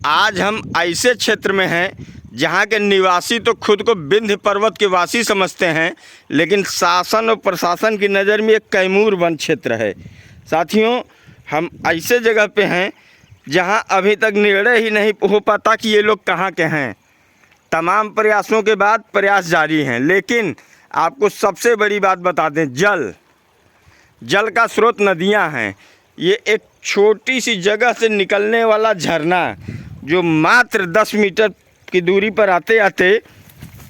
आज हम ऐसे क्षेत्र में हैं जहाँ के निवासी तो खुद को विंध्य पर्वत के वासी समझते हैं, लेकिन शासन और प्रशासन की नज़र में एक कैमूर वन क्षेत्र है। साथियों, हम ऐसे जगह पे हैं जहाँ अभी तक निर्णय ही नहीं हो पाता कि ये लोग कहाँ के हैं। तमाम प्रयासों के बाद प्रयास जारी हैं, लेकिन आपको सबसे बड़ी बात बता दें, जल का स्रोत नदियाँ हैं। ये एक छोटी सी जगह से निकलने वाला झरना जो मात्र 10 मीटर की दूरी पर आते आते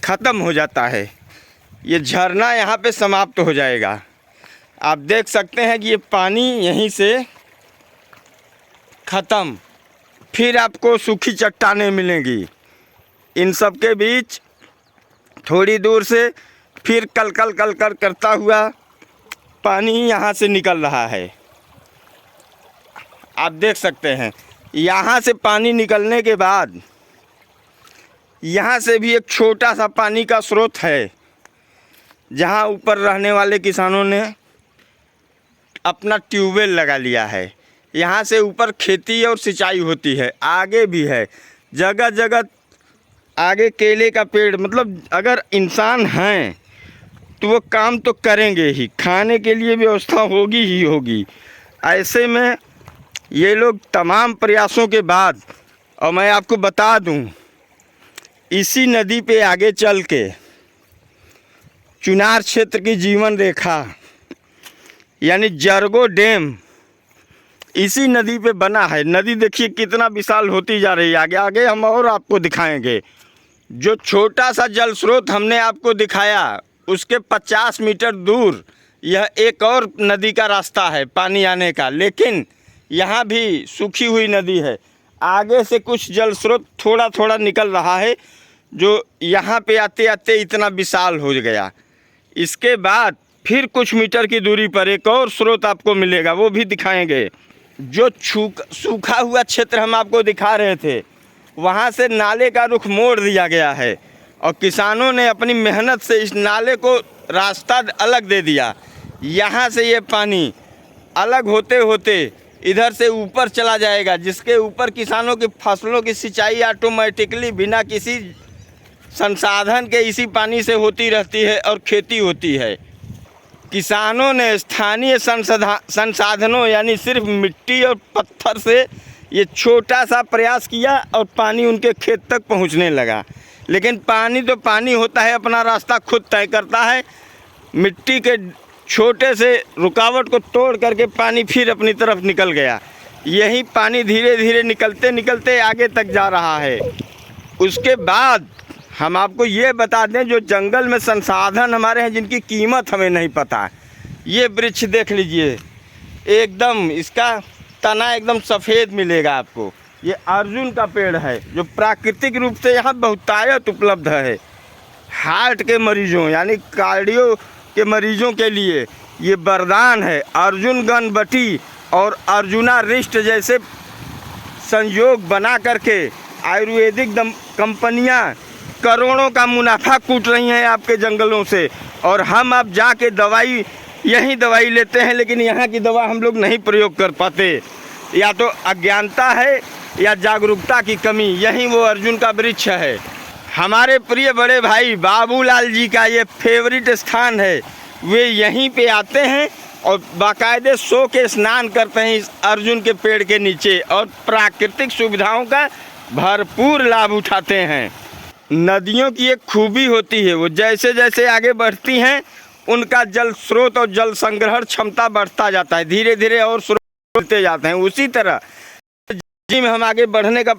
ख़त्म हो जाता है। ये झरना यहाँ पे समाप्त हो जाएगा। आप देख सकते हैं कि ये पानी यहीं से ख़त्म, फिर आपको सूखी चट्टानें मिलेंगी। इन सब के बीच थोड़ी दूर से फिर कल कल करता हुआ पानी यहाँ से निकल रहा है। आप देख सकते हैं, यहाँ से पानी निकलने के बाद यहाँ से भी एक छोटा सा पानी का स्रोत है, जहाँ ऊपर रहने वाले किसानों ने अपना ट्यूबवेल लगा लिया है। यहाँ से ऊपर खेती और सिंचाई होती है, आगे भी है जगह जगह। आगे केले का पेड़, मतलब अगर इंसान हैं तो वो काम तो करेंगे ही, खाने के लिए व्यवस्था होगी ही होगी। ऐसे में ये लोग तमाम प्रयासों के बाद, और मैं आपको बता दूं, इसी नदी पे आगे चल के चुनार क्षेत्र की जीवन रेखा यानी जरगो डैम इसी नदी पे बना है। नदी देखिए कितना विशाल होती जा रही है। आगे आगे हम और आपको दिखाएंगे। जो छोटा सा जल स्रोत हमने आपको दिखाया, उसके 50 मीटर दूर यह एक और नदी का रास्ता है पानी आने का, लेकिन यहाँ भी सूखी हुई नदी है। आगे से कुछ जल स्रोत थोड़ा थोड़ा निकल रहा है, जो यहाँ पे आते आते इतना विशाल हो गया। इसके बाद फिर कुछ मीटर की दूरी पर एक और स्रोत आपको मिलेगा, वो भी दिखाएंगे। जो सूखा हुआ क्षेत्र हम आपको दिखा रहे थे, वहाँ से नाले का रुख मोड़ दिया गया है और किसानों ने अपनी मेहनत से इस नाले को रास्ता अलग दे दिया। यहाँ से ये पानी अलग होते होते इधर से ऊपर चला जाएगा, जिसके ऊपर किसानों की फसलों की सिंचाई ऑटोमेटिकली बिना किसी संसाधन के इसी पानी से होती रहती है और खेती होती है। किसानों ने स्थानीय संसाधनों यानी सिर्फ मिट्टी और पत्थर से ये छोटा सा प्रयास किया और पानी उनके खेत तक पहुंचने लगा। लेकिन पानी तो पानी होता है, अपना रास्ता खुद तय करता है। मिट्टी के छोटे से रुकावट को तोड़ करके पानी फिर अपनी तरफ निकल गया। यही पानी धीरे धीरे निकलते निकलते आगे तक जा रहा है। उसके बाद हम आपको ये बता दें, जो जंगल में संसाधन हमारे हैं जिनकी कीमत हमें नहीं पता। ये वृक्ष देख लीजिए, एकदम इसका तना एकदम सफ़ेद मिलेगा आपको। ये अर्जुन का पेड़ है, जो प्राकृतिक रूप से यहाँ बहुतायत उपलब्ध है। हार्ट के मरीजों यानी कार्डियो के मरीजों के लिए ये वरदान है। अर्जुन गणबटी और अर्जुना रिस्ट जैसे संयोग बना करके आयुर्वेदिक कंपनियां करोड़ों का मुनाफा कूट रही हैं आपके जंगलों से, और हम अब जाके दवाई यहीं दवाई लेते हैं, लेकिन यहाँ की दवा हम लोग नहीं प्रयोग कर पाते। या तो अज्ञानता है या जागरूकता की कमी। यहीं वो अर्जुन का वृक्ष है। हमारे प्रिय बड़े भाई बाबूलाल जी का ये फेवरेट स्थान है। वे यहीं पे आते हैं और बाकायदे सो के स्नान करते हैं इस अर्जुन के पेड़ के नीचे, और प्राकृतिक सुविधाओं का भरपूर लाभ उठाते हैं। नदियों की एक खूबी होती है, वो जैसे जैसे आगे बढ़ती हैं उनका जल स्रोत और जल संग्रहण क्षमता बढ़ता जाता है, धीरे धीरे और स्रोत बढ़ते जाते हैं। उसी तरह में हम आगे बढ़ने का